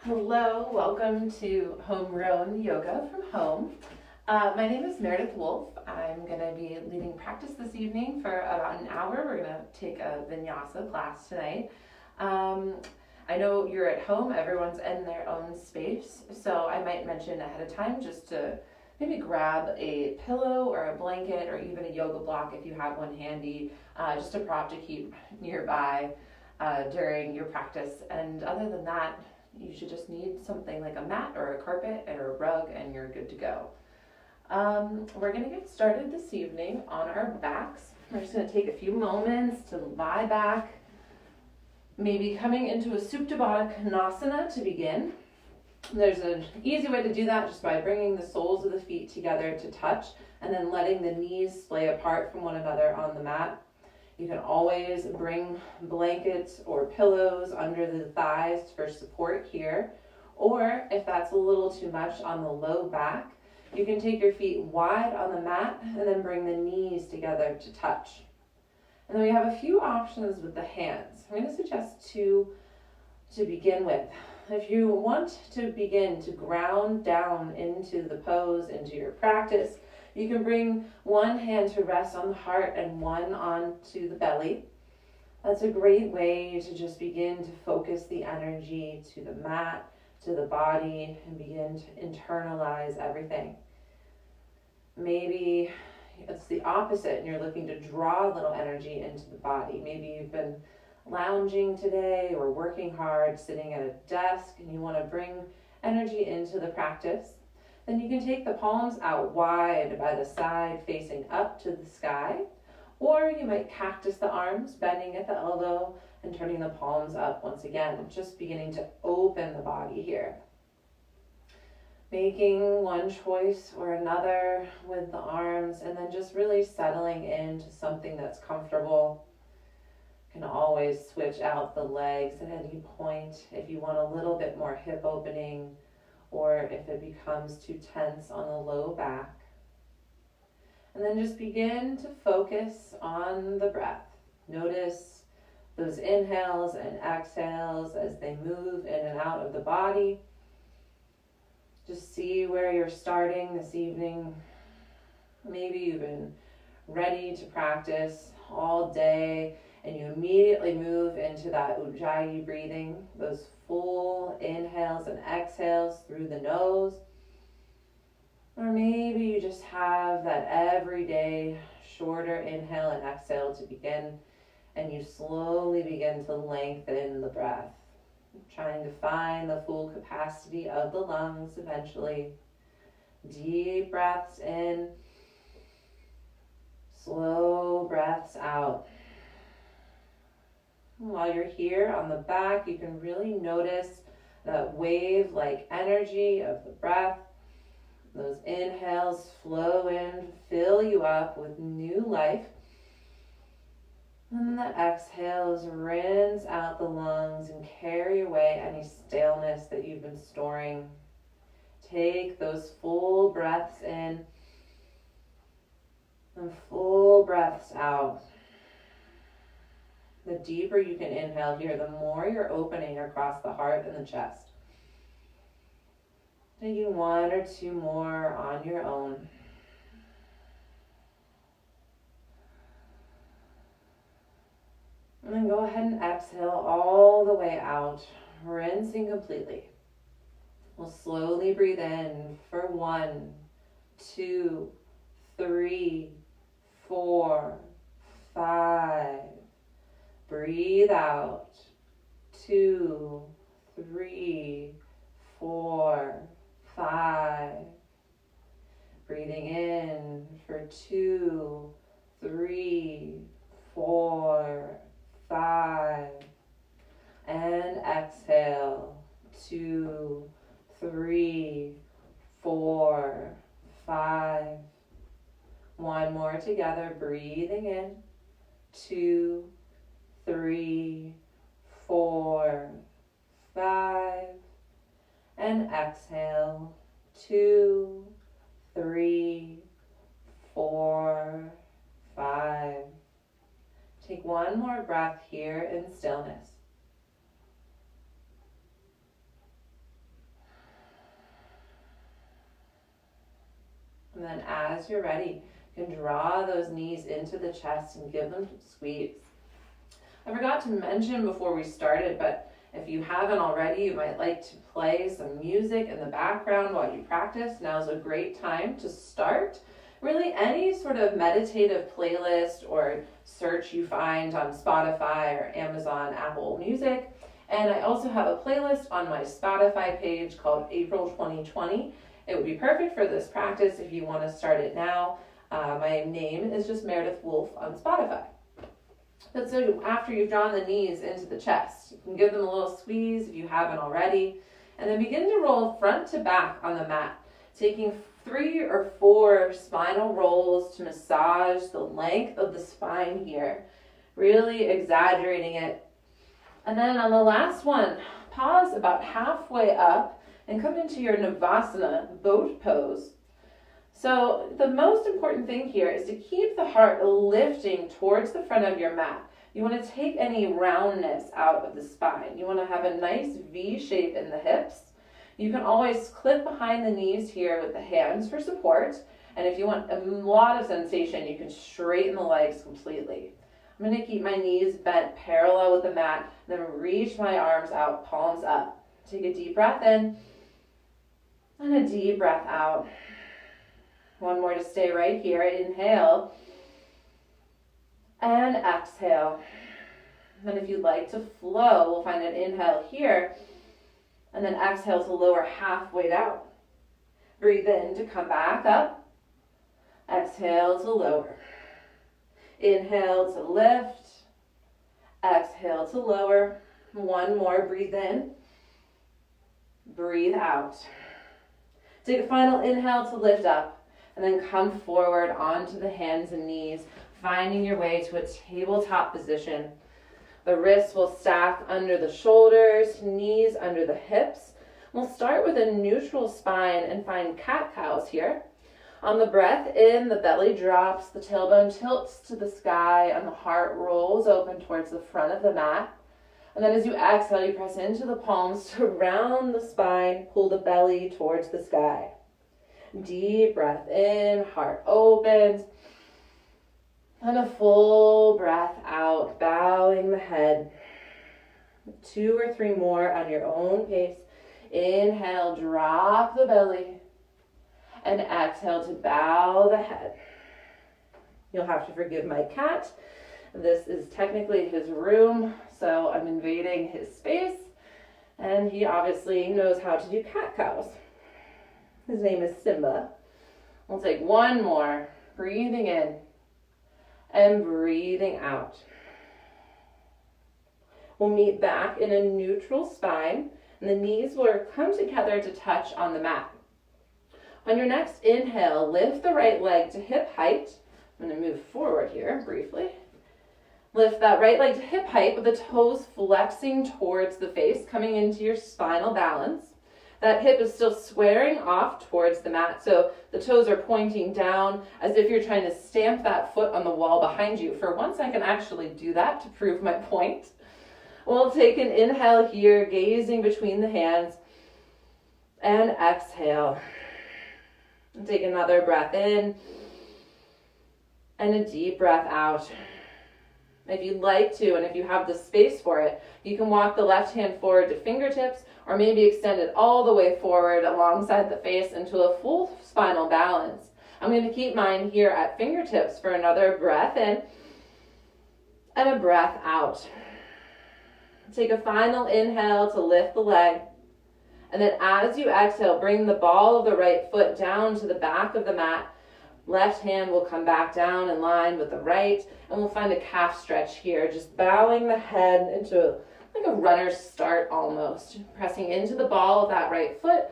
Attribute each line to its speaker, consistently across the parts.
Speaker 1: Hello, welcome to Homegrown Yoga from Home. My name is Meredith Wolf. I'm going to be leading practice this evening for about an hour. We're going to take a Vinyasa class tonight. I know you're at home, everyone's in their own space, so I might mention ahead of time just to maybe grab a pillow or a blanket or even a yoga block if you have one handy, just a prop to keep nearby during your practice. And other than that, you should just need something like a mat or a carpet or a rug and you're good to go. We're going to get started this evening on our backs. We're just going to take a few moments to lie back, maybe coming into a Supta Baddha Konasana to begin. There's an easy way to do that just by bringing the soles of the feet together to touch and then letting the knees splay apart from one another on the mat. You can always bring blankets or pillows under the thighs for support here. Or if that's a little too much on the low back, you can take your feet wide on the mat and then bring the knees together to touch. And then we have a few options with the hands. I'm going to suggest two to begin with. If you want to begin to ground down into the pose, into your practice, you can bring one hand to rest on the heart and one onto the belly. That's a great way to just begin to focus the energy to the mat, to the body, and begin to internalize everything. Maybe it's the opposite and you're looking to draw a little energy into the body. Maybe you've been lounging today or working hard, sitting at a desk, and you want to bring energy into the practice. Then you can take the palms out wide by the side facing up to the sky, or you might cactus the arms, bending at the elbow and turning the palms up once again, just beginning to open the body here. Making one choice or another with the arms and then just really settling into something that's comfortable. You can always switch out the legs at any point if you want a little bit more hip opening, or if it becomes too tense on the low back. And then just begin to focus on the breath. Notice those inhales and exhales as they move in and out of the body. Just see where you're starting this evening. Maybe you've been ready to practice all day and you immediately move into that Ujjayi breathing, those full inhales and exhales through the nose. Or maybe you just have that everyday shorter inhale and exhale to begin, and you slowly begin to lengthen the breath, trying to find the full capacity of the lungs eventually. Deep breaths in, slow breaths out. While you're here on the back, you can really notice that wave-like energy of the breath. Those inhales flow in, fill you up with new life. And the exhales rinse out the lungs and carry away any staleness that you've been storing. Take those full breaths in and full breaths out. The deeper you can inhale here, the more you're opening across the heart and the chest. Taking one or two more on your own. And then go ahead and exhale all the way out, rinsing completely. We'll slowly breathe in for 1, 2, 3, 4, 5. Breathe out. 2, 3, 4, 5. Breathing in for 2, 3, 4, 5. And exhale. 2, 3, 4, 5. One more together. Breathing in. 2, 3, 4, 5. And exhale. 2, 3, 4, 5. Take one more breath here in stillness. And then as you're ready, you can draw those knees into the chest and give them a squeeze. I forgot to mention before we started, but if you haven't already, you might like to play some music in the background while you practice. Now's a great time to start. Really any sort of meditative playlist or search you find on Spotify or Amazon, Apple Music. And I also have a playlist on my Spotify page called April 2020. It would be perfect for this practice if you want to start it now. My name is just Meredith Wolf on Spotify. But so after you've drawn the knees into the chest, you can give them a little squeeze if you haven't already, and then begin to roll front to back on the mat, taking 3 or 4 spinal rolls to massage the length of the spine here, really exaggerating it. And then on the last one, pause about halfway up and come into your Navasana boat pose. So the most important thing here is to keep the heart lifting towards the front of your mat. You want to take any roundness out of the spine. You want to have a nice V shape in the hips. You can always clip behind the knees here with the hands for support. And if you want a lot of sensation, you can straighten the legs completely. I'm going to keep my knees bent parallel with the mat, then reach my arms out, palms up. Take a deep breath in and a deep breath out. One more to stay right here. Inhale and exhale. Then if you'd like to flow, we'll find an inhale here and then exhale to lower halfway down. Breathe in to come back up. Exhale to lower. Inhale to lift. Exhale to lower. One more. Breathe in. Breathe out. Take a final inhale to lift up. And then come forward onto the hands and knees, finding your way to a tabletop position. The wrists will stack under the shoulders, knees under the hips. We'll start with a neutral spine and find cat-cows here. On the breath in, the belly drops, the tailbone tilts to the sky, and the heart rolls open towards the front of the mat. And then as you exhale, you press into the palms to round the spine, pull the belly towards the sky. Deep breath in, heart opens, and a full breath out, bowing the head. 2 or 3 more on your own pace. Inhale, drop the belly, and exhale to bow the head. You'll have to forgive my cat. This is technically his room, so I'm invading his space, and he obviously knows how to do cat-cows. His name is Simba. We'll take one more, breathing in and breathing out. We'll meet back in a neutral spine, and the knees will come together to touch on the mat. On your next inhale, lift the right leg to hip height. I'm going to move forward here briefly. Lift that right leg to hip height with the toes flexing towards the face, coming into your spinal balance. That hip is still squaring off towards the mat, so the toes are pointing down as if you're trying to stamp that foot on the wall behind you. For once, I can actually do that to prove my point. We'll take an inhale here, gazing between the hands, and exhale. And take another breath in, and a deep breath out. If you'd like to, and if you have the space for it, you can walk the left hand forward to fingertips, or maybe extend it all the way forward alongside the face into a full spinal balance. I'm going to keep mine here at fingertips for another breath in and a breath out. Take a final inhale to lift the leg. And then as you exhale, bring the ball of the right foot down to the back of the mat. Left hand will come back down in line with the right, and we'll find a calf stretch here, just bowing the head into like a runner's start almost, pressing into the ball of that right foot,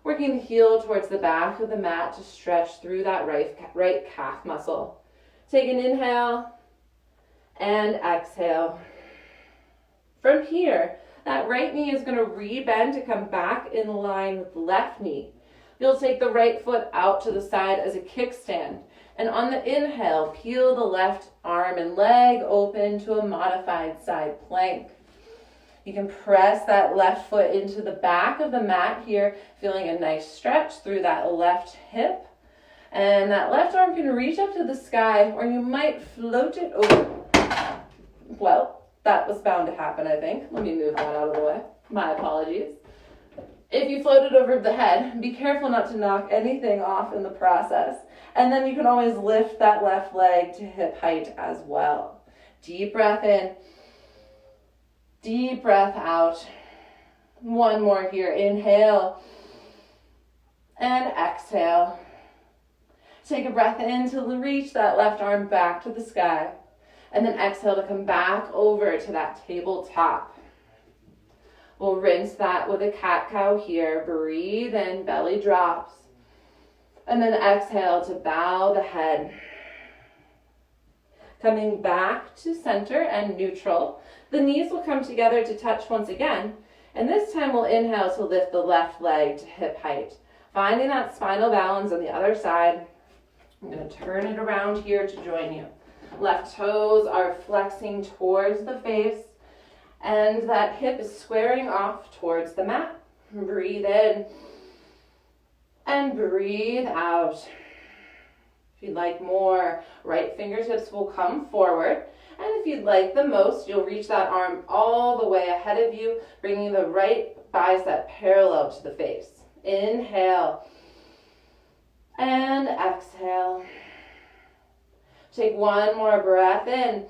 Speaker 1: working the heel towards the back of the mat to stretch through that right calf muscle. Take an inhale and exhale. From here, that right knee is going to rebend to come back in line with the left knee. You'll take the right foot out to the side as a kickstand. And on the inhale, peel the left arm and leg open to a modified side plank. You can press that left foot into the back of the mat here, feeling a nice stretch through that left hip. And that left arm can reach up to the sky, or you might float it over. Well, that was bound to happen, I think. Let me move that out of the way. My apologies. If you float it over the head, be careful not to knock anything off in the process. And then you can always lift that left leg to hip height as well. Deep breath in. Deep breath out. One more here. Inhale. And exhale. Take a breath in to reach that left arm back to the sky. And then exhale to come back over to that tabletop. We'll rinse that with a cat-cow here. Breathe in, belly drops. And then exhale to bow the head. Coming back to center and neutral. The knees will come together to touch once again. And this time we'll inhale to lift the left leg to hip height. Finding that spinal balance on the other side. I'm going to turn it around here to join you. Left toes are flexing towards the face. And that hip is squaring off towards the mat. Breathe in and breathe out. If you'd like more, right fingertips will come forward. And if you'd like the most, you'll reach that arm all the way ahead of you, bringing the right bicep parallel to the face. Inhale and exhale. Take one more breath in.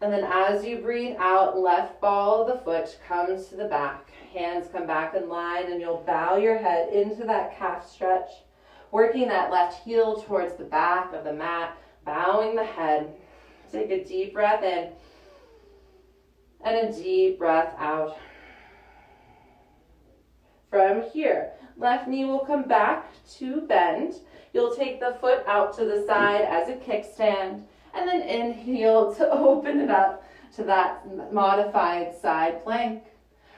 Speaker 1: And then as you breathe out, left ball of the foot comes to the back. Hands come back in line, and you'll bow your head into that calf stretch, working that left heel towards the back of the mat, bowing the head. Take a deep breath in and a deep breath out. From here, left knee will come back to bend. You'll take the foot out to the side as a kickstand. And then inhale to open it up to that modified side plank.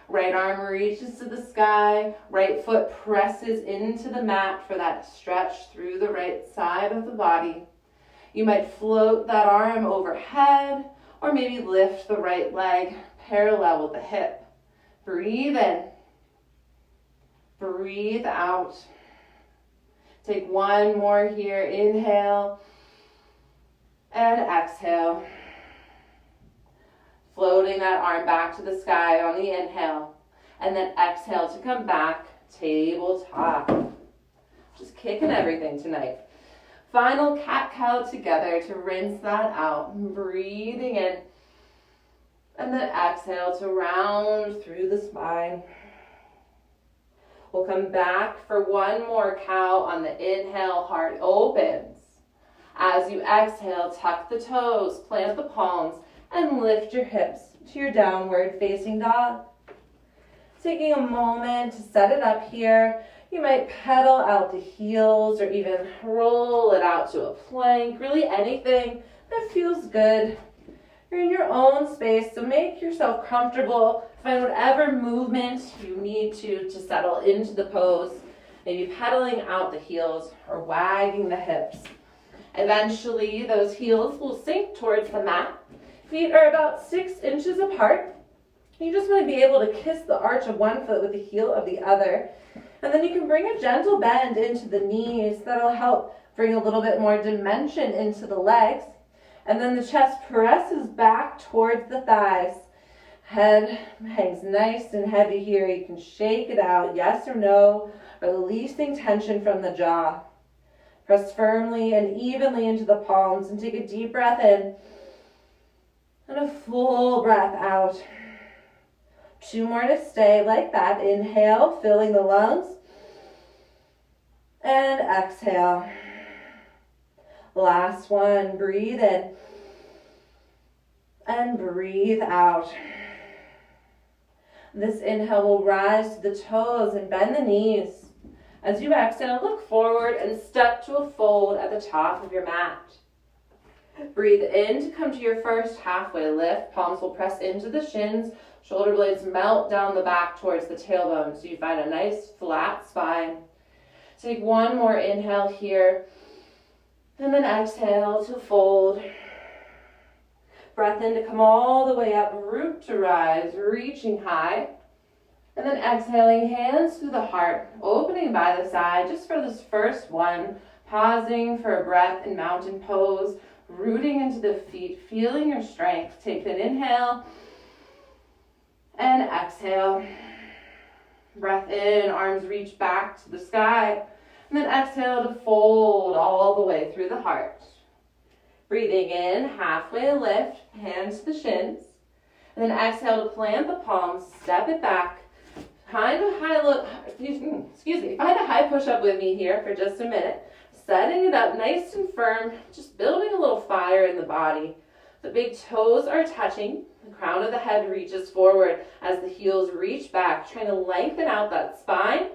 Speaker 1: Right arm reaches to the sky. Right foot presses into the mat for that stretch through the right side of the body. You might float that arm overhead or maybe lift the right leg parallel with the hip. Breathe in. Breathe out. Take one more here. Inhale. And exhale. Floating that arm back to the sky on the inhale. And then exhale to come back, tabletop. Just kicking everything tonight. Final cat-cow together to rinse that out. Breathing in. And then exhale to round through the spine. We'll come back for one more cow on the inhale, heart opens. As you exhale, tuck the toes, plant the palms, and lift your hips to your downward facing dog. Taking a moment to set it up here. You might pedal out the heels or even roll it out to a plank. Really anything that feels good. You're in your own space, so make yourself comfortable. Find whatever movement you need to settle into the pose. Maybe pedaling out the heels or wagging the hips. Eventually, those heels will sink towards the mat. Feet are about 6 inches apart. You just want to be able to kiss the arch of one foot with the heel of the other. And then you can bring a gentle bend into the knees. That'll help bring a little bit more dimension into the legs. And then the chest presses back towards the thighs. Head hangs nice and heavy here. You can shake it out, yes or no, releasing tension from the jaw. Press firmly and evenly into the palms and take a deep breath in and a full breath out. 2 more to stay like that. Inhale, filling the lungs. And exhale. Last one. Breathe in. And breathe out. This inhale will rise to the toes and bend the knees. As you exhale, look forward and step to a fold at the top of your mat. Breathe in to come to your first halfway lift. Palms will press into the shins. Shoulder blades melt down the back towards the tailbone, so you find a nice flat spine. Take one more inhale here, and then exhale to fold. Breath in to come all the way up, root to rise, reaching high. And then exhaling, hands through the heart, opening by the side just for this first one. Pausing for a breath in mountain pose, rooting into the feet, feeling your strength. Take an inhale and exhale. Breath in, arms reach back to the sky. And then exhale to fold all the way through the heart. Breathing in, halfway lift, hands to the shins. And then exhale to plant the palms, step it back. Find a high push-up with me here for just a minute. Setting it up nice and firm, just building a little fire in the body. The big toes are touching. The crown of the head reaches forward as the heels reach back, trying to lengthen out that spine.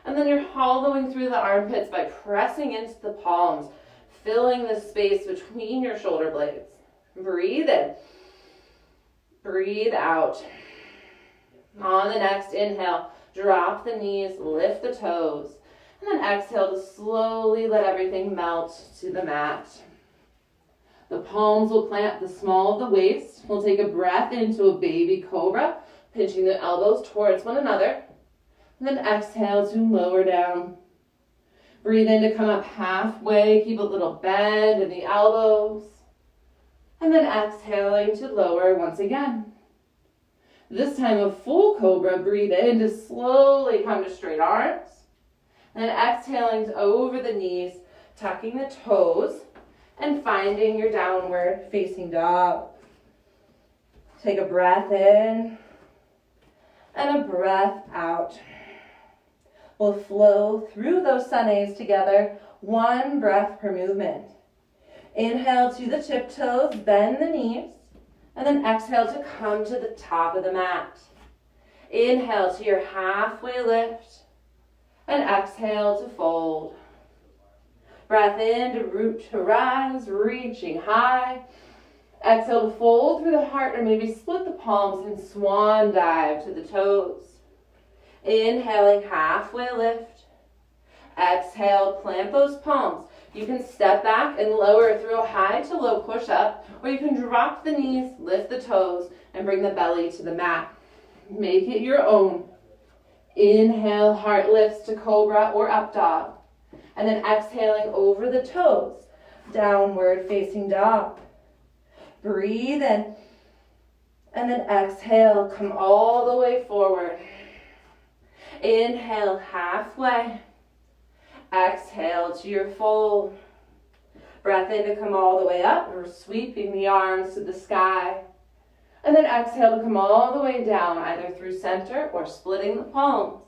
Speaker 1: And then you're hollowing through the armpits by pressing into the palms, filling the space between your shoulder blades. Breathe in. Breathe out. On the next inhale, drop the knees, lift the toes. And then exhale to slowly let everything melt to the mat. The palms will plant the small of the waist. We'll take a breath into a baby cobra, pinching the elbows towards one another. And then exhale to lower down. Breathe in to come up halfway. Keep a little bend in the elbows. And then exhaling to lower once again. This time a full cobra. Breathe in to slowly come to straight arms. And exhaling to over the knees, tucking the toes, and finding your downward facing dog. Take a breath in and a breath out. We'll flow through those sunays together, one breath per movement. Inhale to the tiptoes, bend the knees, and then exhale to come to the top of the mat. Inhale to your halfway lift, and exhale to fold. Breath in to root to rise, reaching high. Exhale to fold through the heart, or maybe split the palms and swan dive to the toes. Inhaling, halfway lift. Exhale, plant those palms. You can step back and lower through a high to low push-up, or you can drop the knees, lift the toes, and bring the belly to the mat. Make it your own. Inhale, heart lifts to cobra or up dog. And then exhaling over the toes, downward facing dog. Breathe in. And then exhale, come all the way forward. Inhale, halfway. Exhale to your fold. Breath in to come all the way up. We're sweeping the arms to the sky. And then exhale to come all the way down, either through center or splitting the palms.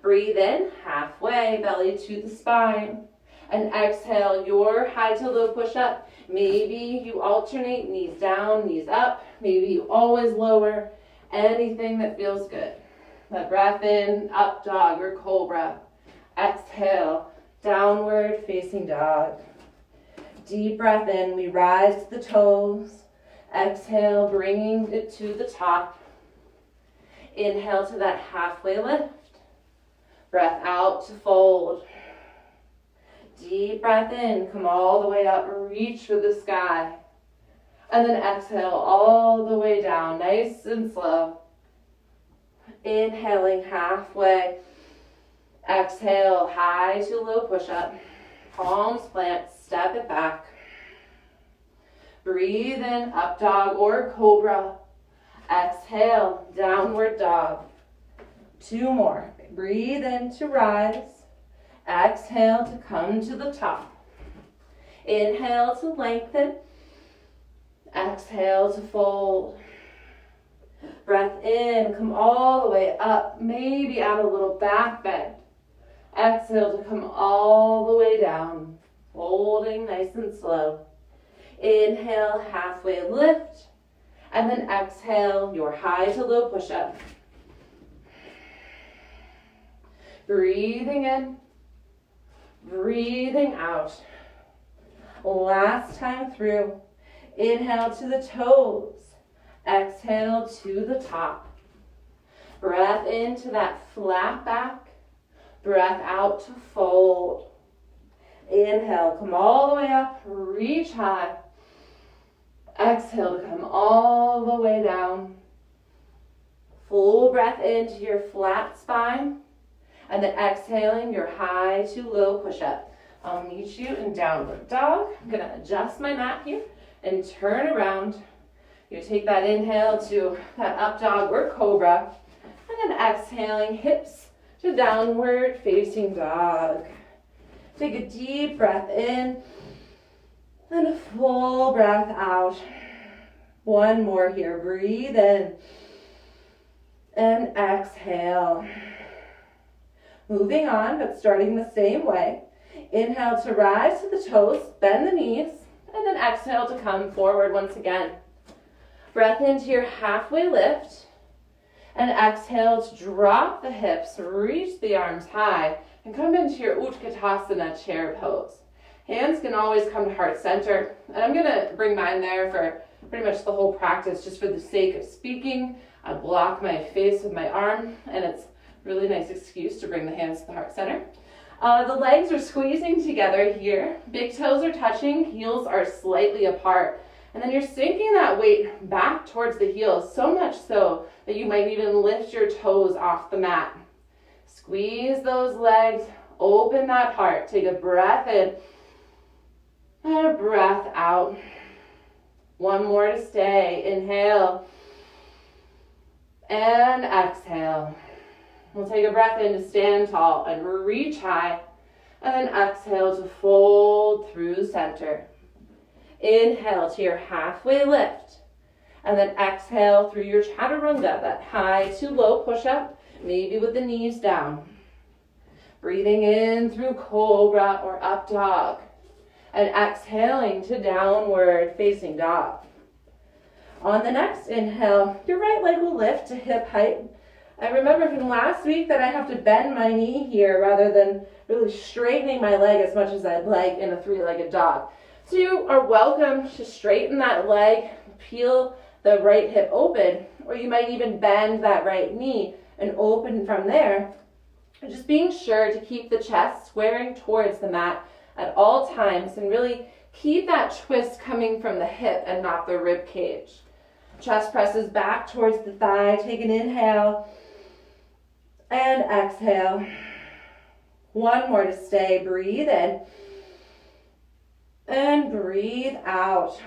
Speaker 1: Breathe in, halfway, belly to the spine. And exhale, your high to low push up. Maybe you alternate, knees down, knees up. Maybe you always lower. Anything that feels good. Let breath in, up dog or cobra. Exhale, downward facing dog. Deep breath in, we rise to the toes. Exhale, bringing it to the top. Inhale to that halfway lift. Breath out to fold. Deep breath in, come all the way up, reach for the sky. And then exhale all the way down, nice and slow. Inhaling halfway. Exhale, high to low push-up. Palms plant, step it back. Breathe in, up dog or cobra. Exhale, downward dog. 2 more. Breathe in to rise. Exhale to come to the top. Inhale to lengthen. Exhale to fold. Breath in, come all the way up. Maybe add a little back bend. Exhale to come all the way down. Folding nice and slow. Inhale, halfway lift. And then exhale, your high to low push-up. Breathing in, breathing out. Last time through. Inhale to the toes. Exhale to the top. Breath into that flat back. Breath out to fold. Inhale, come all the way up, reach high. Exhale to come all the way down. Full breath into your flat spine, and then exhaling your high to low push-up. I'll meet you in downward dog. I'm gonna adjust my mat here and turn around. You take that inhale to that up dog or cobra, and then exhaling hips to downward facing dog. Take a deep breath in and a full breath out. One more here. Breathe in and exhale. Moving on, but starting the same way. Inhale to rise to the toes, bend the knees, and then exhale to come forward once again. Breath into your halfway lift, and exhale to drop the hips, reach the arms high, and come into your Utkatasana chair pose. Hands can always come to heart center, and I'm gonna bring mine there for pretty much the whole practice, just for the sake of speaking. I block my face with my arm, and it's a really nice excuse to bring the hands to the heart center. The legs are squeezing together here. Big toes are touching, heels are slightly apart. And then you're sinking that weight back towards the heels, so much so that you might even lift your toes off the mat. Squeeze those legs, open that heart. Take a breath in and a breath out. One more to stay. Inhale and exhale. We'll take a breath in to stand tall and reach high, and then exhale to fold through center. Inhale to your halfway lift, and then exhale through your chaturanga, that high to low push-up, maybe with the knees down. Breathing in through cobra or up dog, and exhaling to downward facing dog. On the next inhale, your right leg will lift to hip height. I remember from last week that I have to bend my knee here rather than really straightening my leg as much as I'd like in a three-legged dog. So you are welcome to straighten that leg, peel the right hip open, or you might even bend that right knee and open from there. And just being sure to keep the chest squaring towards the mat at all times, and really keep that twist coming from the hip and not the rib cage. Chest presses back towards the thigh. Take an inhale and exhale. One more to stay. Breathe in and breathe out.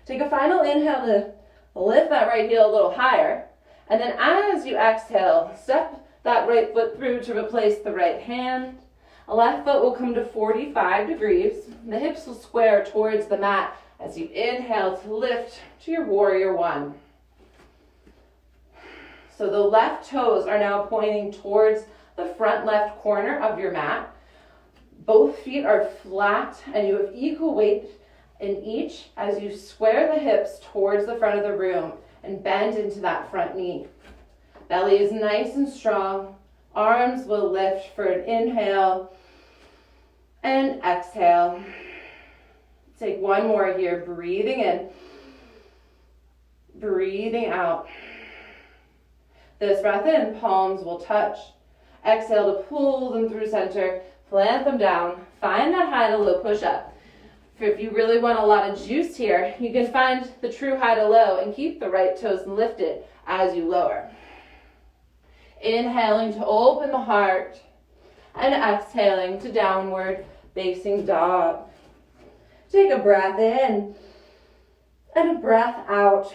Speaker 1: Take a final inhale to lift that right heel a little higher, and then as you exhale, step that right foot through to replace the right hand. The left foot will come to 45 degrees. The hips will square towards the mat as you inhale to lift to your warrior one. So the left toes are now pointing towards the front left corner of your mat. Both feet are flat and you have equal weight in each as you square the hips towards the front of the room and bend into that front knee. Belly is nice and strong. Arms will lift for an inhale and exhale. Take one more here, breathing in, breathing out. This breath in, palms will touch. Exhale to pull them through center, plant them down, find that high to low push-up. If you really want a lot of juice here, you can find the true high to low and keep the right toes lifted as you lower. Inhaling to open the heart and exhaling to downward facing dog. Take a breath in and a breath out.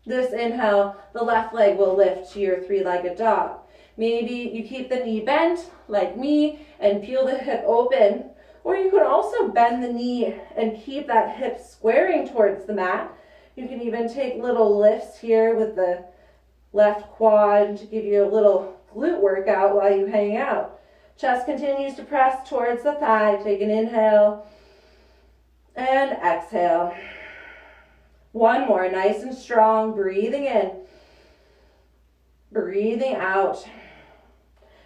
Speaker 1: This inhale, the left leg will lift to your three-legged dog. Maybe you keep the knee bent like me and peel the hip open, or you could also bend the knee and keep that hip squaring towards the mat. You can even take little lifts here with the left quad to give you a little glute workout while you hang out. Chest continues to press towards the thigh. Take an inhale and exhale. One more, nice and strong, breathing in, breathing out.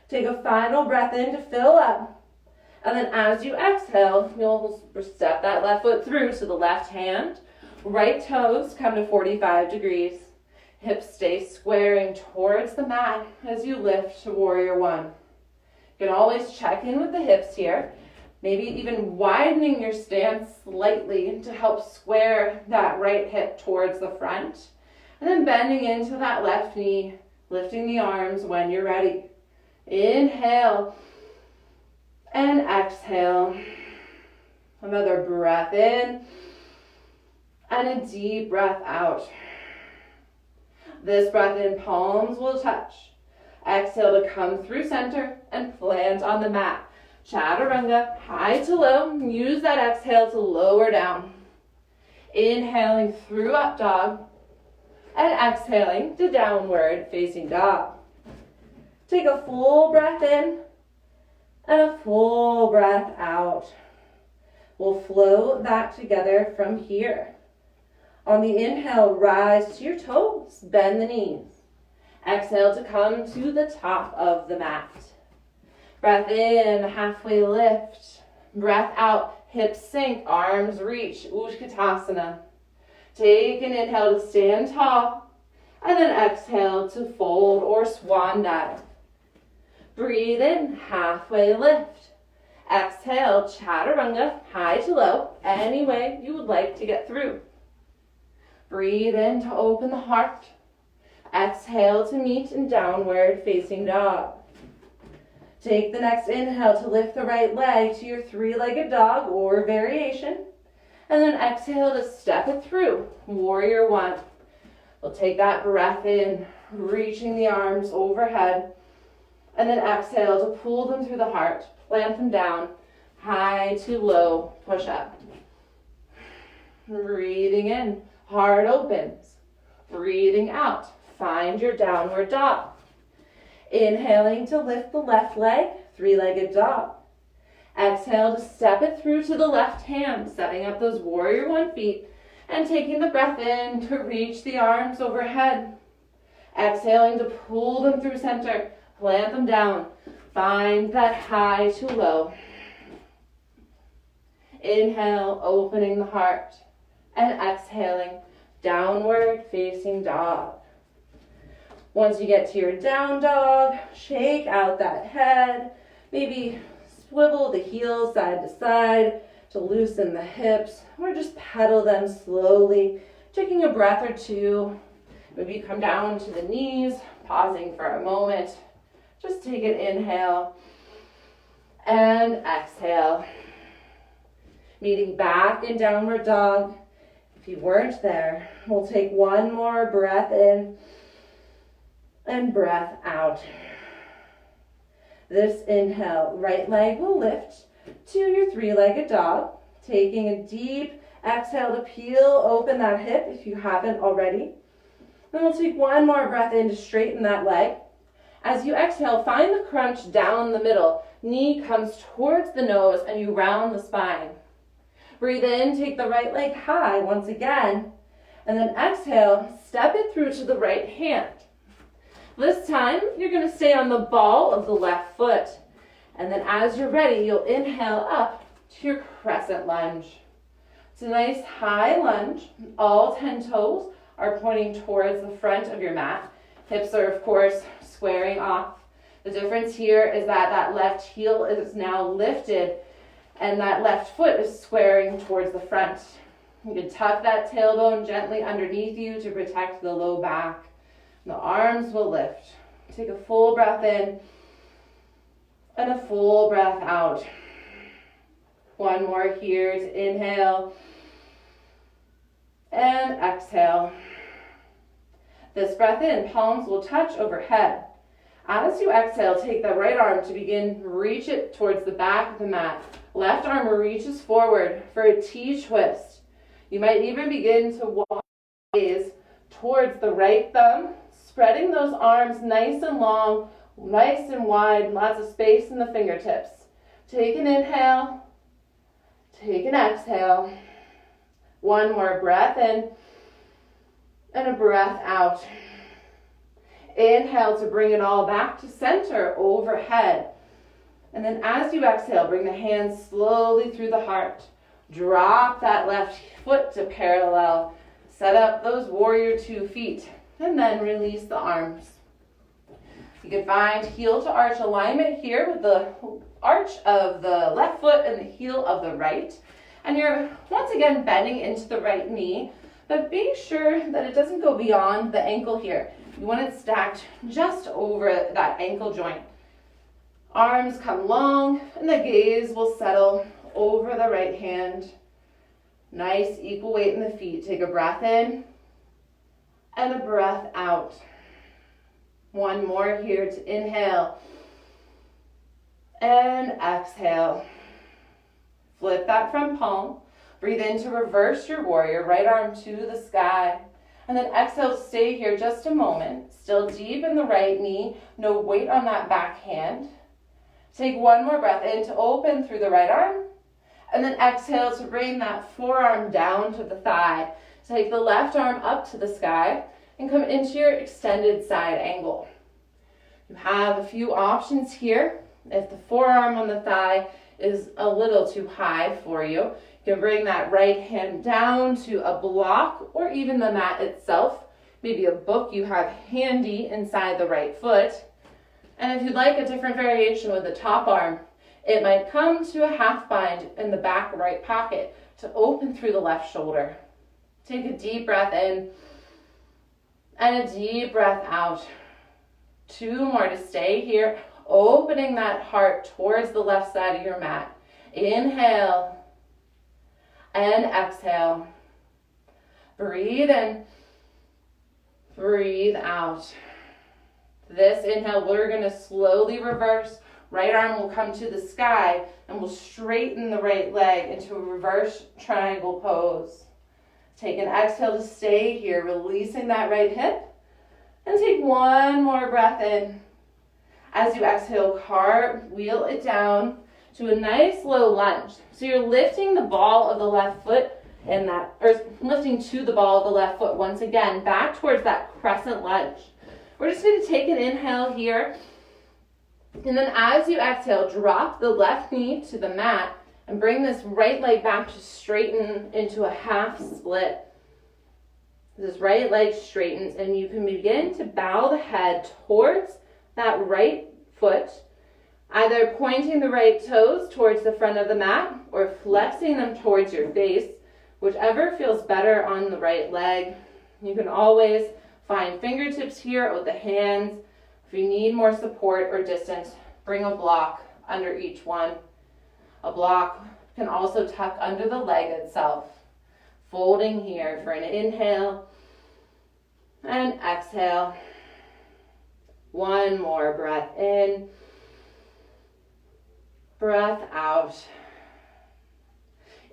Speaker 1: Take a final breath in to fill up. And then as you exhale, you'll step that left foot through to the left hand. Right toes come to 45 degrees. Hips stay squaring towards the mat as you lift to warrior one. You can always check in with the hips here. Maybe even widening your stance slightly to help square that right hip towards the front. And then bending into that left knee, lifting the arms when you're ready. Inhale and exhale. Another breath in and a deep breath out. This breath in, palms will touch. Exhale to come through center and plant on the mat. Chaturanga, high to low. Use that exhale to lower down. Inhaling through up dog and exhaling to downward facing dog. Take a full breath in and a full breath out. We'll flow that together from here. On the inhale, rise to your toes, bend the knees. Exhale to come to the top of the mat. Breath in, halfway lift. Breath out, hips sink, arms reach, Utkatasana. Take an inhale to stand tall, and then exhale to fold or swan dive. Breathe in, halfway lift. Exhale, chaturanga, high to low, any way you would like to get through. Breathe in to open the heart. Exhale to meet in downward facing dog. Take the next inhale to lift the right leg to your three-legged dog or variation. And then exhale to step it through, warrior one. We'll take that breath in, reaching the arms overhead. And then exhale to pull them through the heart, plant them down, high to low, push up. Breathing in, heart opens. Breathing out, find your downward dog. Inhaling to lift the left leg, three-legged dog. Exhale to step it through to the left hand, setting up those warrior one feet, and taking the breath in to reach the arms overhead. Exhaling to pull them through center, plant them down, find that high to low. Inhale, opening the heart, and exhaling, downward facing dog. Once you get to your down dog, shake out that head. Maybe swivel the heels side to side to loosen the hips, or just pedal them slowly, taking a breath or two. Maybe you come down to the knees, pausing for a moment. Just take an inhale and exhale. Meeting back in downward dog. If you weren't there, we'll take one more breath in and breath out. This inhale, right leg will lift to your three-legged dog. Taking a deep exhale to peel open that hip if you haven't already. Then we'll take one more breath in to straighten that leg. As you exhale, find the crunch down the middle. Knee comes towards the nose and you round the spine. Breathe in, take the right leg high once again. And then exhale, step it through to the right hand. This time, you're going to stay on the ball of the left foot. And then as you're ready, you'll inhale up to your crescent lunge. It's a nice high lunge. All 10 toes are pointing towards the front of your mat. Hips are, of course, squaring off. The difference here is that that left heel is now lifted and that left foot is squaring towards the front. You can tuck that tailbone gently underneath you to protect the low back. The arms will lift. Take a full breath in and a full breath out. One more here to inhale and exhale. This breath in, palms will touch overhead. As you exhale, take the right arm to begin, reach it towards the back of the mat. Left arm reaches forward for a T-twist. You might even begin to walk gaze towards the right thumb, spreading those arms nice and long, nice and wide, lots of space in the fingertips. Take an inhale, take an exhale. One more breath in and a breath out. Inhale to bring it all back to center overhead. And then as you exhale, bring the hands slowly through the heart. Drop that left foot to parallel. Set up those warrior 2 feet. And then release the arms. You can find heel to arch alignment here with the arch of the left foot and the heel of the right. And you're once again bending into the right knee, but be sure that it doesn't go beyond the ankle here. You want it stacked just over that ankle joint. Arms come long, and the gaze will settle over the right hand. Nice equal weight in the feet. Take a breath in and a breath out. One more here to inhale and exhale. Flip that front palm. Breathe in to reverse your warrior, right arm to the sky. And then exhale to stay here just a moment. Still deep in the right knee, no weight on that back hand. Take one more breath in to open through the right arm. And then exhale to bring that forearm down to the thigh. Take the left arm up to the sky and come into your extended side angle. You have a few options here. If the forearm on the thigh is a little too high for you, you can bring that right hand down to a block or even the mat itself. Maybe a book you have handy inside the right foot. And if you'd like a different variation with the top arm, it might come to a half bind in the back right pocket to open through the left shoulder. Take a deep breath in and a deep breath out. Two more to stay here, opening that heart towards the left side of your mat. Inhale and exhale. Breathe in, breathe out. This inhale, we're going to slowly reverse. Right arm will come to the sky and we'll straighten the right leg into a reverse triangle pose. Take an exhale to stay here, releasing that right hip. And take one more breath in. As you exhale, cartwheel it down to a nice low lunge. So you're lifting the ball of the left foot or lifting to the ball of the left foot once again, back towards that crescent lunge. We're just going to take an inhale here. And then as you exhale, drop the left knee to the mat and bring this right leg back to straighten into a half split. This right leg straightens and you can begin to bow the head towards that right foot, either pointing the right toes towards the front of the mat or flexing them towards your face, whichever feels better on the right leg. You can always find fingertips here with the hands. If you need more support or distance, bring a block under each one. A block can also tuck under the leg itself. Folding here for an inhale and exhale. One more breath in, breath out.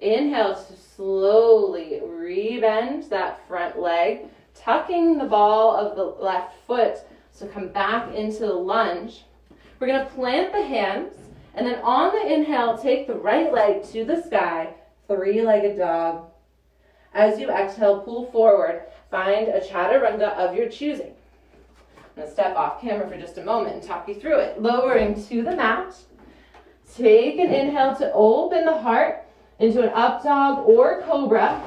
Speaker 1: Inhale to slowly rebend that front leg, tucking the ball of the left foot so come back into the lunge. We're going to plant the hands, and then on the inhale, take the right leg to the sky, three-legged dog. As you exhale, pull forward. Find a chaturanga of your choosing. I'm going to step off camera for just a moment and talk you through it. Lowering to the mat. Take an inhale to open the heart into an up dog or cobra.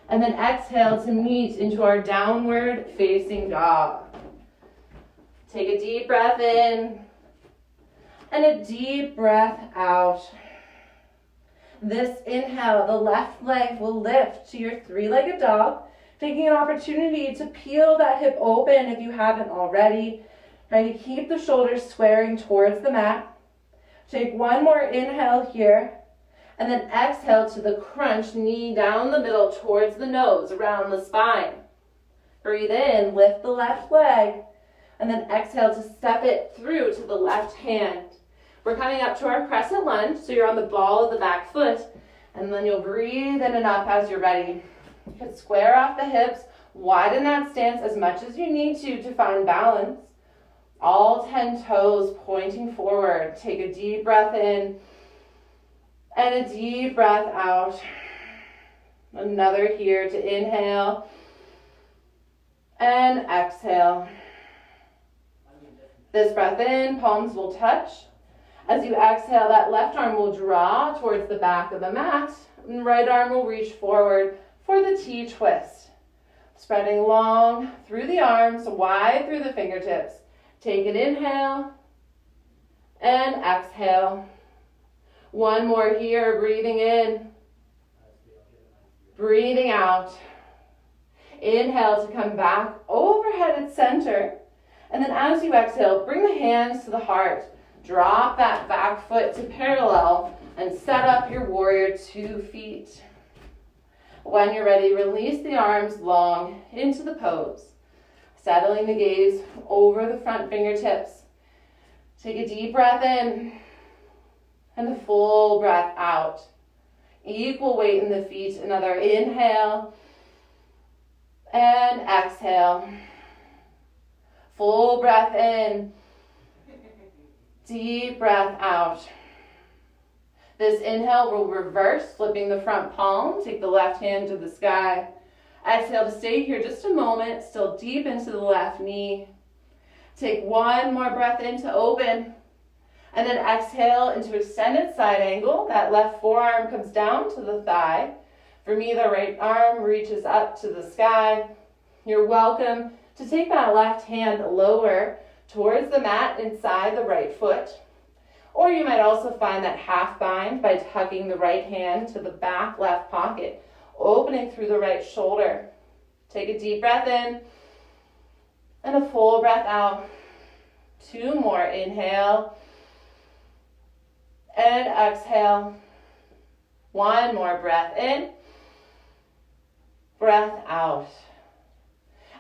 Speaker 1: And then exhale to meet into our downward facing dog. Take a deep breath in and a deep breath out. This inhale, the left leg will lift to your three-legged dog, taking an opportunity to peel that hip open if you haven't already. Trying to keep the shoulders squaring towards the mat. Take one more inhale here, and then exhale to the crunch, knee down the middle towards the nose, around the spine. Breathe in, lift the left leg, and then exhale to step it through to the left hand. We're coming up to our crescent lunge, so you're on the ball of the back foot, and then you'll breathe in and up as you're ready. You can square off the hips, widen that stance as much as you need to find balance. All 10 toes pointing forward. Take a deep breath in and a deep breath out. Another here to inhale and exhale. This breath in, palms will touch. As you exhale, that left arm will draw towards the back of the mat, and right arm will reach forward for the T-twist. Spreading long through the arms, wide through the fingertips. Take an inhale and exhale. One more here, breathing in, breathing out. Inhale to come back overhead at center. And then as you exhale, bring the hands to the heart. Drop that back foot to parallel and set up your warrior 2 feet. When you're ready, release the arms long into the pose. Settling the gaze over the front fingertips. Take a deep breath in and a full breath out. Equal weight in the feet. Another inhale and exhale. Full breath in. Deep breath out. This inhale will reverse, flipping the front palm. Take the left hand to the sky. Exhale to stay here just a moment, still deep into the left knee. Take one more breath in to open. And then exhale into extended side angle. That left forearm comes down to the thigh. For me, the right arm reaches up to the sky. You're welcome to take that left hand lower towards the mat inside the right foot. Or you might also find that half bind by tucking the right hand to the back left pocket, opening through the right shoulder. Take a deep breath in and a full breath out. 2 more. Inhale and exhale. 1 more breath in, breath out.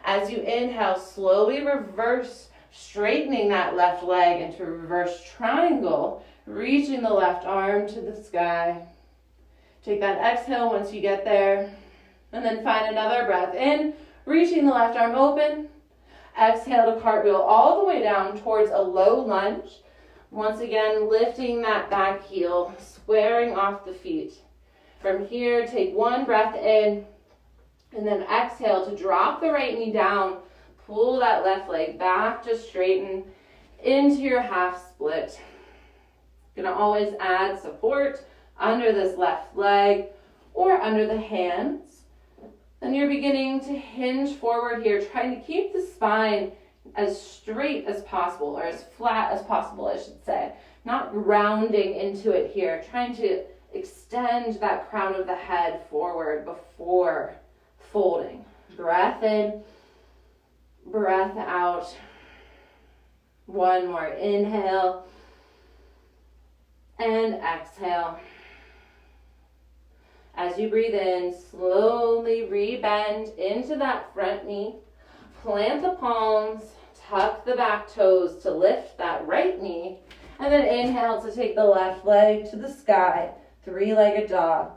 Speaker 1: As you inhale, slowly reverse, straightening that left leg into a reverse triangle, reaching the left arm to the sky. Take that exhale once you get there, and then find another breath in, reaching the left arm open. Exhale to cartwheel all the way down towards a low lunge. Once again, lifting that back heel, squaring off the feet. From here, take 1 breath in, and then exhale to drop the right knee down. Pull that left leg back to straighten into your half split. You're gonna always add support under this left leg or under the hands. And you're beginning to hinge forward here, trying to keep the spine as straight as possible, or as flat as possible, I should say. Not rounding into it here, trying to extend that crown of the head forward before folding. Breath in, breath out. 1 more. Inhale and exhale. As you breathe in, slowly rebend into that front knee. Plant the palms, tuck the back toes to lift that right knee, and then inhale to take the left leg to the sky, 3-legged dog.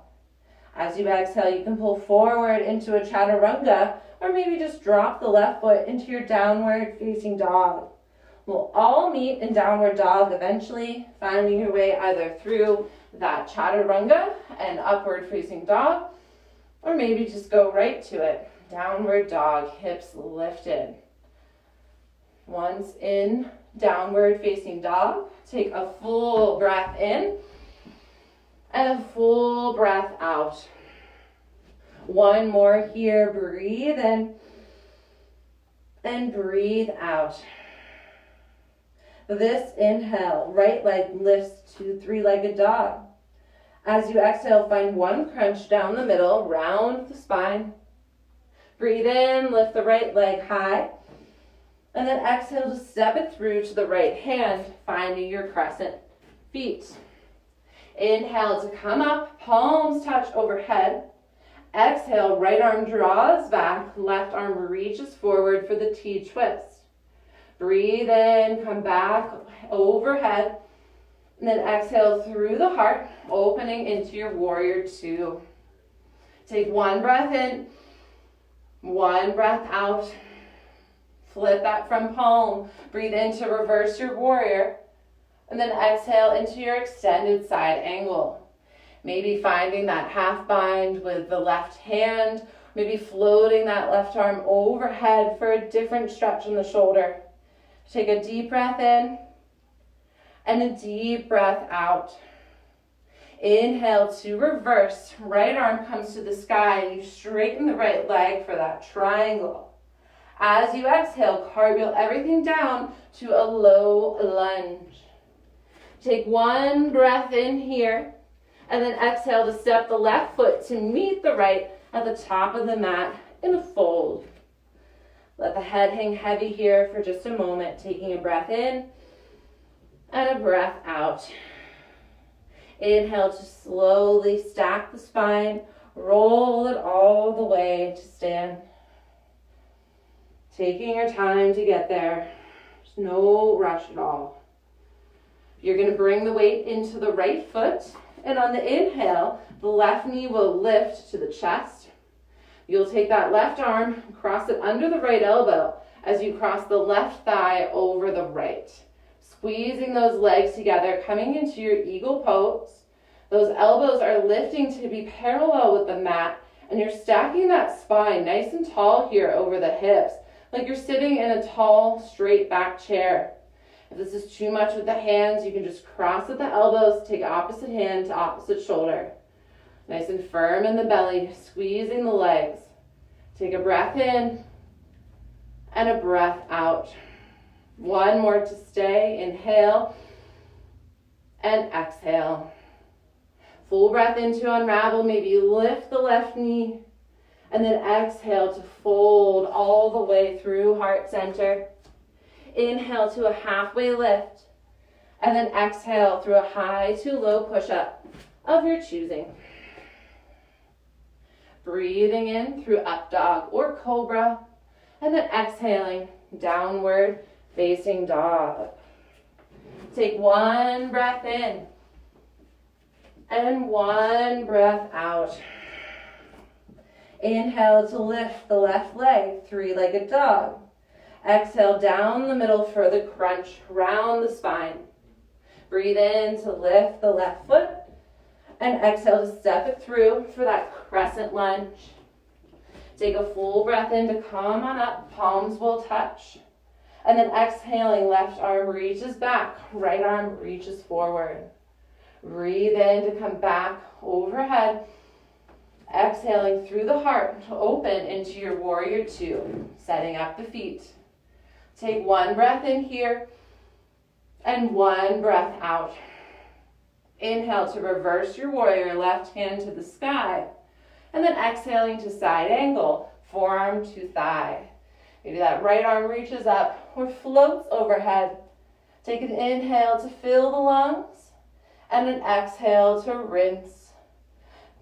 Speaker 1: As you exhale, you can pull forward into a chaturanga, or maybe just drop the left foot into your downward facing dog. We'll all meet in downward dog eventually, finding your way either through that chaturanga and upward facing dog, or maybe just go right to it. Downward dog, hips lifted. Once in downward facing dog, take a full breath in and a full breath out. 1 more here. Breathe in and breathe out. This inhale, right leg lifts to 3-legged dog. As you exhale, find 1 crunch down the middle, round the spine. Breathe in, lift the right leg high. And then exhale to step it through to the right hand, finding your crescent feet. Inhale to come up, palms touch overhead. Exhale, right arm draws back, left arm reaches forward for the T-twist. Breathe in, come back overhead, and then exhale through the heart, opening into your warrior 2. Take 1 breath in, 1 breath out. Flip that front palm. Breathe in to reverse your warrior, and then exhale into your extended side angle. Maybe finding that half bind with the left hand, maybe floating that left arm overhead for a different stretch in the shoulder. Take a deep breath in and a deep breath out. Inhale to reverse. Right arm comes to the sky and you straighten the right leg for that triangle. As you exhale, cartwheel everything down to a low lunge. Take 1 breath in here and then exhale to step the left foot to meet the right at the top of the mat
Speaker 2: in a fold. Let the head hang heavy here for just a moment, taking a breath in and a breath out. Inhale to slowly stack the spine, roll it all the way to stand. Taking your time to get there. There's no rush at all. You're going to bring the weight into the right foot, and on the inhale, the left knee will lift to the chest. You'll take that left arm, cross it under the right elbow as you cross the left thigh over the right. Squeezing those legs together, coming into your eagle pose. Those elbows are lifting to be parallel with the mat, and you're stacking that spine nice and tall here over the hips, like you're sitting in a tall, straight back chair. If this is too much with the hands, you can just cross at the elbows, take opposite hand to opposite shoulder. Nice and firm in the belly, squeezing the legs. Take a breath in and a breath out. One more to stay. Inhale and exhale. Full breath in to unravel. Maybe lift the left knee and then exhale to fold all the way through heart center. Inhale to a halfway lift and then exhale through a high to low push-up of your choosing. Breathing in through up dog or cobra, and then exhaling downward facing dog. Take one breath in and one breath out. Inhale to lift the left leg, three-legged dog. Exhale down the middle for the crunch, round the spine. Breathe in to lift the left foot, and exhale to step it through for that crescent lunge. Take a full breath in to come on up, palms will touch. And then exhaling, left arm reaches back, right arm reaches forward. Breathe in to come back overhead. Exhaling through the heart to open into your warrior two, setting up the feet. Take one breath in here and one breath out. Inhale to reverse your warrior, left hand to the sky. And then exhaling to side angle, forearm to thigh. Maybe that right arm reaches up or floats overhead. Take an inhale to fill the lungs and an exhale to rinse.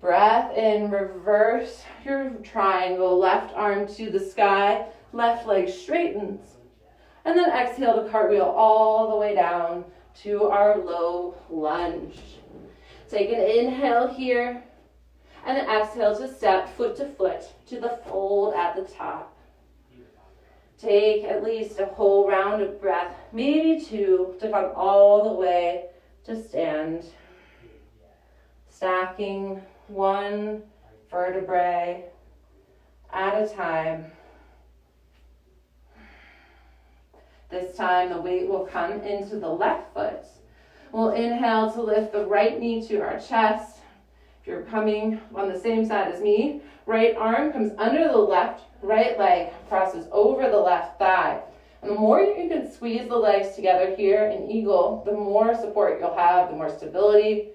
Speaker 2: Breath in, reverse your triangle, left arm to the sky, left leg straightens. And then exhale to cartwheel all the way down to our low lunge. Take an inhale here and then exhale to step foot to foot to the fold at the top. Take at least a whole round of breath, maybe two, to come all the way to stand. Stacking one vertebrae at a time. This time the weight will come into the left foot. We'll inhale to lift the right knee to our chest. If you're coming on the same side as me, right arm comes under the left, right leg crosses over the left thigh. And the more you can squeeze the legs together here in eagle, the more support you'll have, the more stability.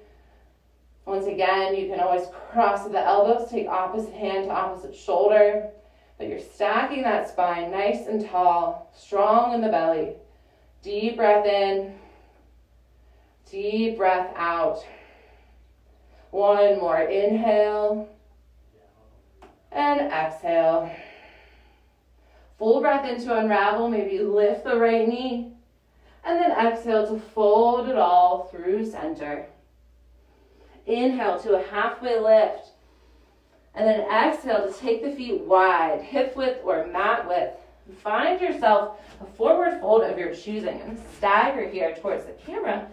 Speaker 2: Once again, you can always cross the elbows, take opposite hand to opposite shoulder. But you're stacking that spine nice and tall, strong in the belly. Deep breath in, deep breath out. One more inhale and exhale. Full breath in to unravel, maybe lift the right knee. And then exhale to fold it all through center. Inhale to a halfway lift. And then exhale to take the feet wide, hip width or mat width. Find yourself a forward fold of your choosing and stagger here towards the camera.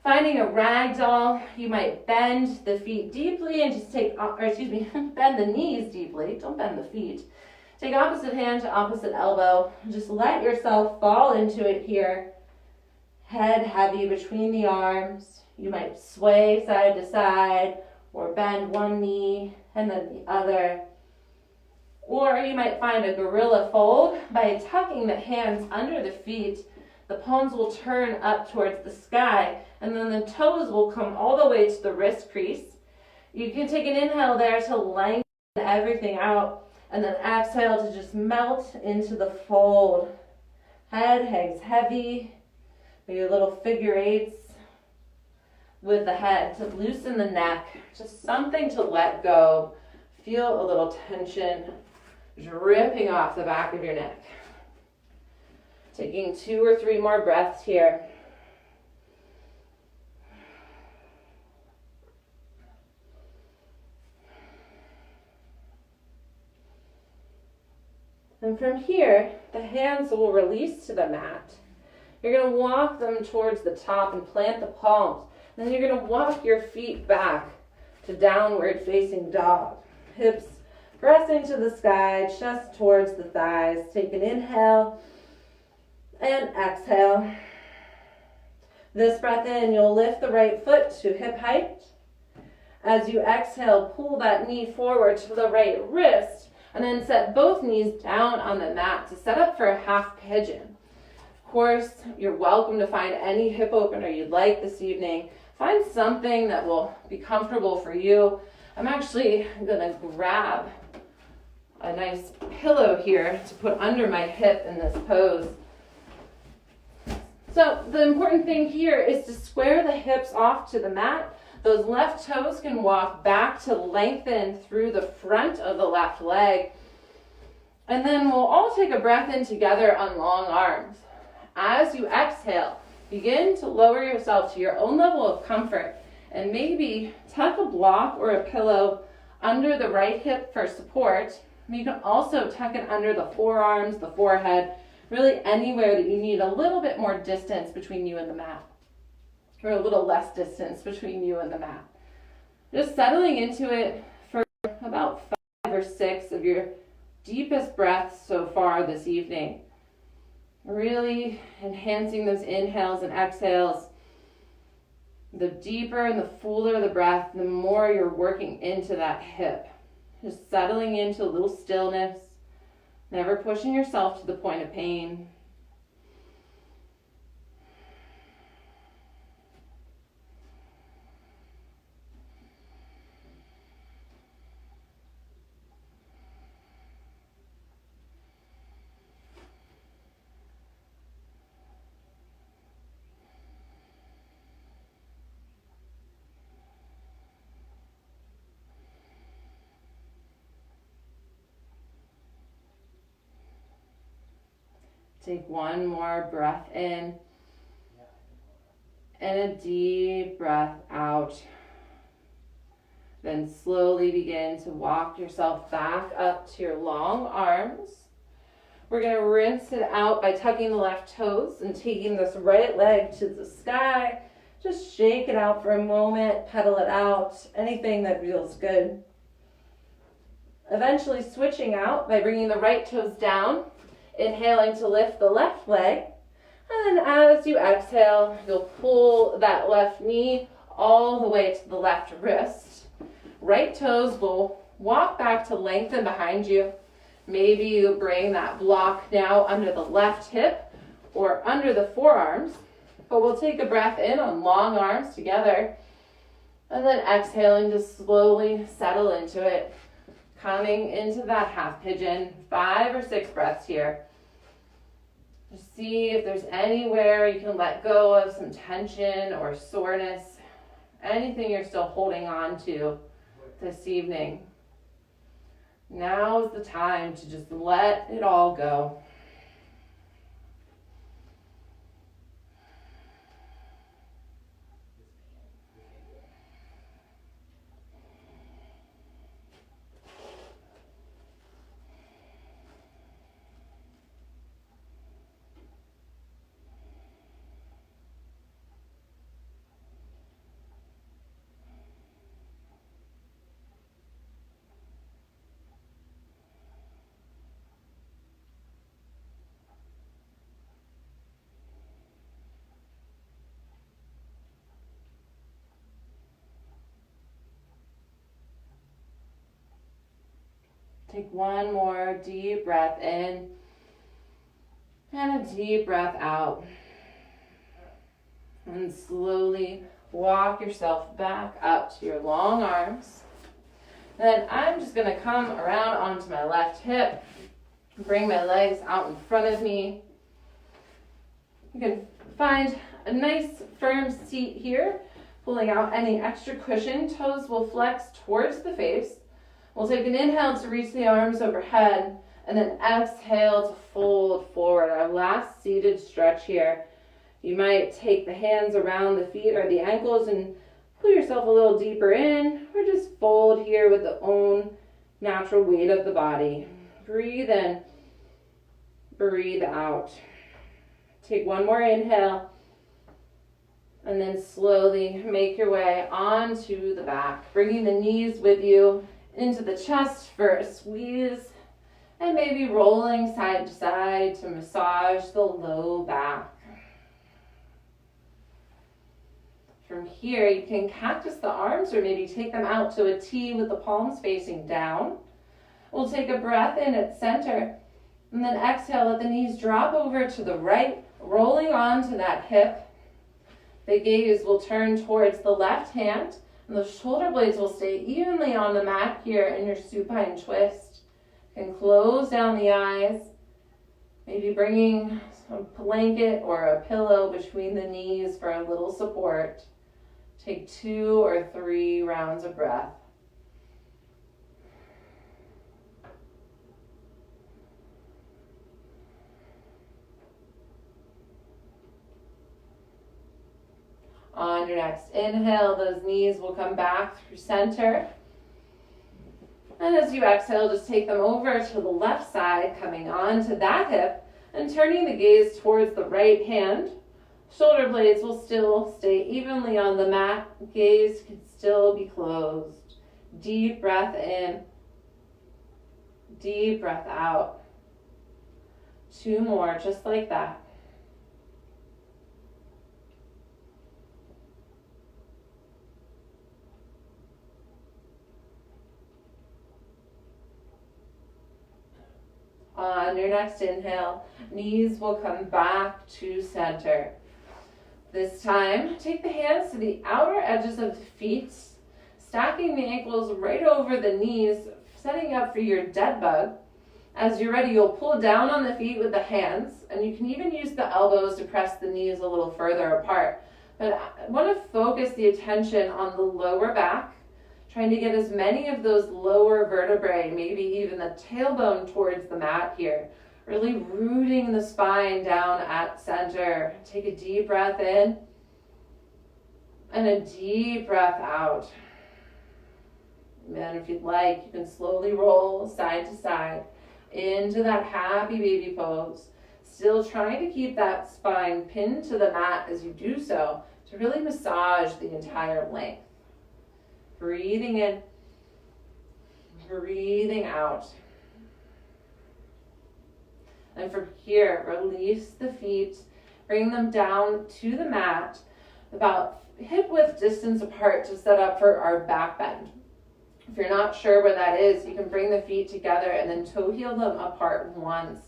Speaker 2: Finding a rag doll, you might bend the feet deeply and just bend the knees deeply. Don't bend the feet. Take opposite hand to opposite elbow. Just let yourself fall into it here. Head heavy between the arms. You might sway side to side or bend one knee and then the other. Or you might find a gorilla fold by tucking the hands under the feet. The palms will turn up towards the sky, and then the toes will come all the way to the wrist crease. You can take an inhale there to lengthen everything out, And then exhale to just melt into the fold. Head hangs heavy. Maybe little figure eights with the head to loosen the neck. Just something to let go. Feel a little tension dripping off the back of your neck. Taking 2 or 3 more breaths here. And from here, the hands will release to the mat. You're going to walk them towards the top and plant the palms. And then you're going to walk your feet back to downward facing dog. Hips pressing to the sky, chest towards the thighs. Take an inhale and exhale. This breath in, you'll lift the right foot to hip height. As you exhale, pull that knee forward to the right wrist. And then set both knees down on the mat to set up for a half pigeon. Of course, you're welcome to find any hip opener you'd like this evening. Find something that will be comfortable for you. I'm actually gonna grab a nice pillow here to put under my hip in this pose. So the important thing here is to square the hips off to the mat. Those left toes can walk back to lengthen through the front of the left leg. And then we'll all take a breath in together on long arms. As you exhale, begin to lower yourself to your own level of comfort and maybe tuck a block or a pillow under the right hip for support. You can also tuck it under the forearms, the forehead, really anywhere that you need a little bit more distance between you and the mat. Or a little less distance between you and the mat. Just settling into it for about 5 or 6 of your deepest breaths so far this evening. Really enhancing those inhales and exhales. The deeper and the fuller the breath, the more you're working into that hip. Just settling into a little stillness, never pushing yourself to the point of pain. Take one more breath in and a deep breath out. Then slowly begin to walk yourself back up to your long arms. We're going to rinse it out by tucking the left toes and taking this right leg to the sky. Just shake it out for a moment, pedal it out, anything that feels good. Eventually switching out by bringing the right toes down. Inhaling to lift the left leg, and then as you exhale, you'll pull that left knee all the way to the left wrist. Right toes will walk back to lengthen behind you. Maybe you bring that block now under the left hip or under the forearms, but we'll take a breath in on long arms together, and then exhaling to slowly settle into it. Coming into that half pigeon, 5 or 6 breaths here. Just see if there's anywhere you can let go of some tension or soreness, anything you're still holding on to this evening. Now is the time to just let it all go. Take one more deep breath in and a deep breath out. And slowly walk yourself back up to your long arms. Then I'm just gonna come around onto my left hip, bring my legs out in front of me. You can find a nice firm seat here, pulling out any extra cushion. Toes will flex towards the face. We'll take an inhale to reach the arms overhead, and then exhale to fold forward. Our last seated stretch here. You might take the hands around the feet or the ankles and pull yourself a little deeper in, or just fold here with the own natural weight of the body. Breathe in, breathe out. Take one more inhale, and then slowly make your way onto the back, bringing the knees with you into the chest for a squeeze, and maybe rolling side to side to massage the low back. From here, you can cactus the arms or maybe take them out to a T with the palms facing down. We'll take a breath in at center, and then exhale, let the knees drop over to the right, rolling onto that hip. The gaze will turn towards the left hand, and the shoulder blades will stay evenly on the mat here in your supine twist. You can close down the eyes, maybe bringing a blanket or a pillow between the knees for a little support. Take 2 or 3 rounds of breath. On your next inhale, those knees will come back through center. And as you exhale, just take them over to the left side, coming onto that hip and turning the gaze towards the right hand. Shoulder blades will still stay evenly on the mat. Gaze can still be closed. Deep breath in. Deep breath out. 2 more, just like that. On your next inhale, knees will come back to center. This time, take the hands to the outer edges of the feet, stacking the ankles right over the knees, setting up for your dead bug. As you're ready, you'll pull down on the feet with the hands, and you can even use the elbows to press the knees a little further apart. But I want to focus the attention on the lower back, trying to get as many of those lower vertebrae, maybe even the tailbone towards the mat here. Really rooting the spine down at center. Take a deep breath in and a deep breath out. And if you'd like, you can slowly roll side to side into that happy baby pose. Still trying to keep that spine pinned to the mat as you do so to really massage the entire length. Breathing in, breathing out. And from here, release the feet, bring them down to the mat, about hip width distance apart to set up for our back bend. If you're not sure where that is, you can bring the feet together and then toe heel them apart once.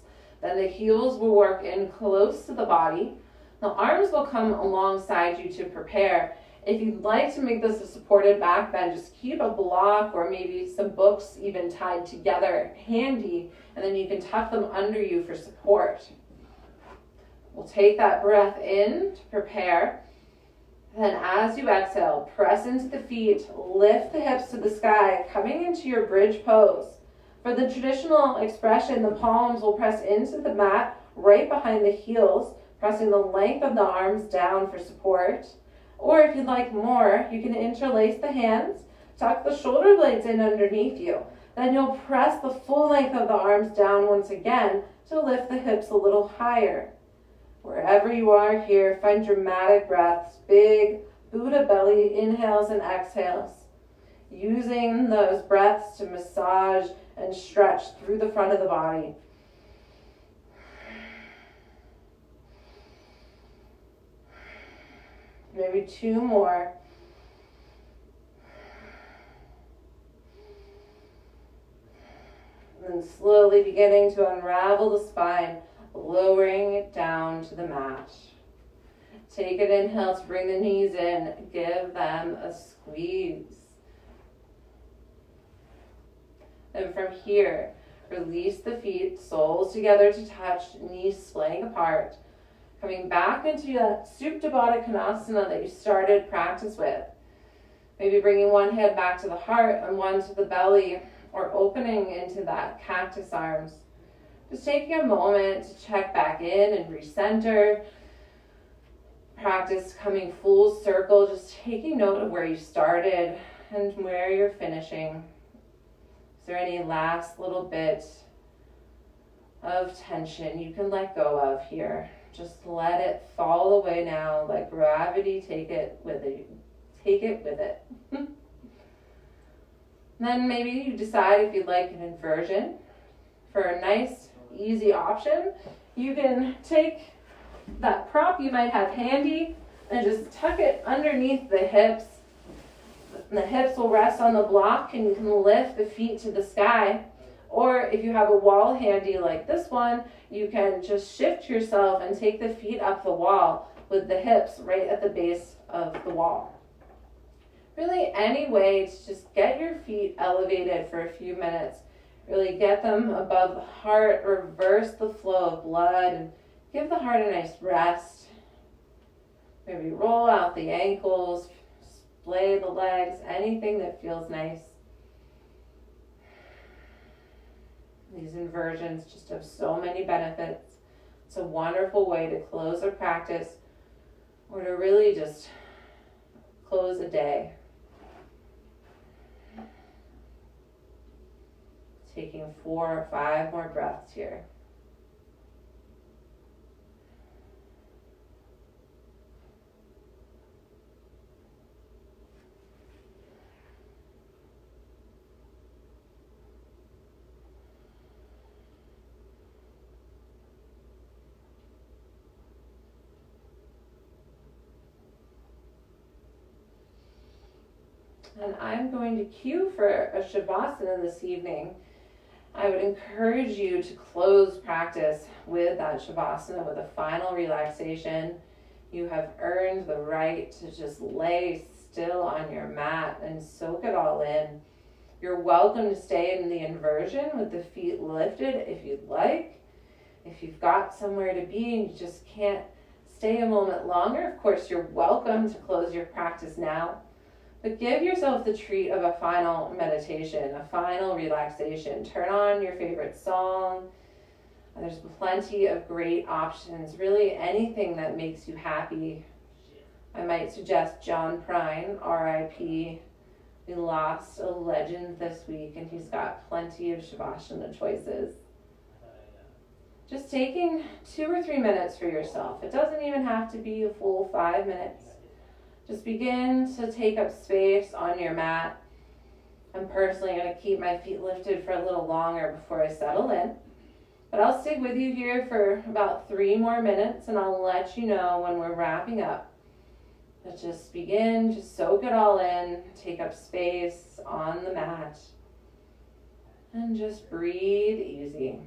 Speaker 2: Then the heels will work in close to the body. The arms will come alongside you to prepare. If you'd like to make this a supported back bend, just keep a block or maybe some books even tied together handy, and then you can tuck them under you for support. We'll take that breath in to prepare. Then as you exhale, press into the feet, lift the hips to the sky, coming into your bridge pose. For the traditional expression, the palms will press into the mat right behind the heels, pressing the length of the arms down for support. Or if you'd like more, you can interlace the hands, tuck the shoulder blades in underneath you. Then you'll press the full length of the arms down once again to lift the hips a little higher. Wherever you are here, find dramatic breaths, big Buddha belly inhales and exhales. Using those breaths to massage and stretch through the front of the body. Maybe 2 more. And then slowly beginning to unravel the spine, lowering it down to the mat. Take an inhale to bring the knees in. Give them a squeeze. And from here, release the feet, soles together to touch, knees splaying apart. Coming back into that Supta Baddha Konasana that you started practice with. Maybe bringing one hand back to the heart and one to the belly, or opening into that cactus arms. Just taking a moment to check back in and recenter. Practice coming full circle, just taking note of where you started and where you're finishing. Is there any last little bit of tension you can let go of here? Just let it fall away now, like gravity. Take it with it. Take it with it. Then maybe you decide if you'd like an inversion. For a nice, easy option, you can take that prop you might have handy and just tuck it underneath the hips. And the hips will rest on the block, and you can lift the feet to the sky. Or if you have a wall handy like this one, you can just shift yourself and take the feet up the wall with the hips right at the base of the wall. Really any way to just get your feet elevated for a few minutes. Really get them above the heart, reverse the flow of blood, and give the heart a nice rest. Maybe roll out the ankles, splay the legs, anything that feels nice. These inversions just have so many benefits. It's a wonderful way to close a practice or to really just close a day. Taking 4 or 5 more breaths here. And I'm going to cue for a Shavasana this evening. I would encourage you to close practice with that Shavasana with a final relaxation. You have earned the right to just lay still on your mat and soak it all in. You're welcome to stay in the inversion with the feet lifted if you'd like. If you've got somewhere to be and you just can't stay a moment longer, of course, you're welcome to close your practice now. But give yourself the treat of a final meditation, a final relaxation. Turn on your favorite song. There's plenty of great options, really anything that makes you happy. I might suggest John Prine, R.I.P. We lost a legend this week, and he's got plenty of Shavasana choices. Just taking 2 or 3 minutes for yourself. It doesn't even have to be a full 5 minutes. Just begin to take up space on your mat. I'm personally going to keep my feet lifted for a little longer before I settle in. But I'll stick with you here for about 3 more minutes, and I'll let you know when we're wrapping up. But just begin to soak it all in, take up space on the mat, and just breathe easy.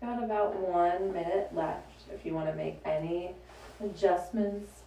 Speaker 2: Got about 1 minute left if you want to make any adjustments.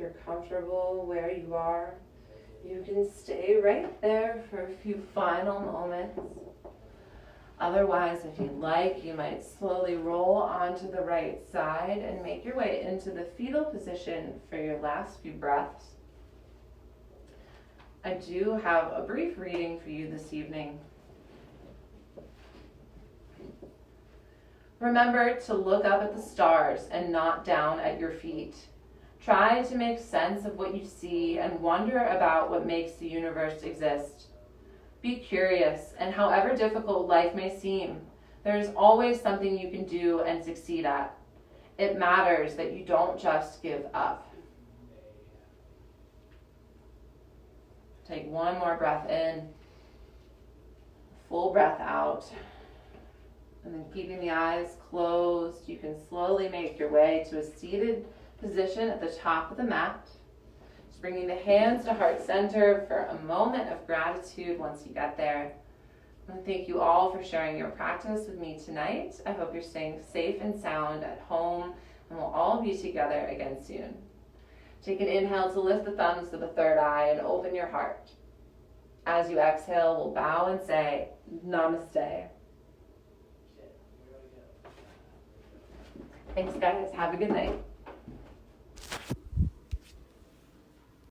Speaker 2: you're comfortable where you are, you can stay right there for a few final moments. Otherwise, if you'd like, you might slowly roll onto the right side and make your way into the fetal position for your last few breaths. I do have a brief reading for you this evening. Remember to look up at the stars and not down at your feet. Try to make sense of what you see and wonder about what makes the universe exist. Be curious, and however difficult life may seem, there is always something you can do and succeed at. It matters that you don't just give up. Take one more breath in, full breath out, and then keeping the eyes closed, you can slowly make your way to a seated position at the top of the mat. Bringing the hands to heart center for a moment of gratitude once you get there. I want to thank you all for sharing your practice with me tonight. I hope you're staying safe and sound at home, and we'll all be together again soon. Take an inhale to lift the thumbs to the third eye and open your heart. As you exhale, we'll bow and say, Namaste. Thanks, guys. Have a good night.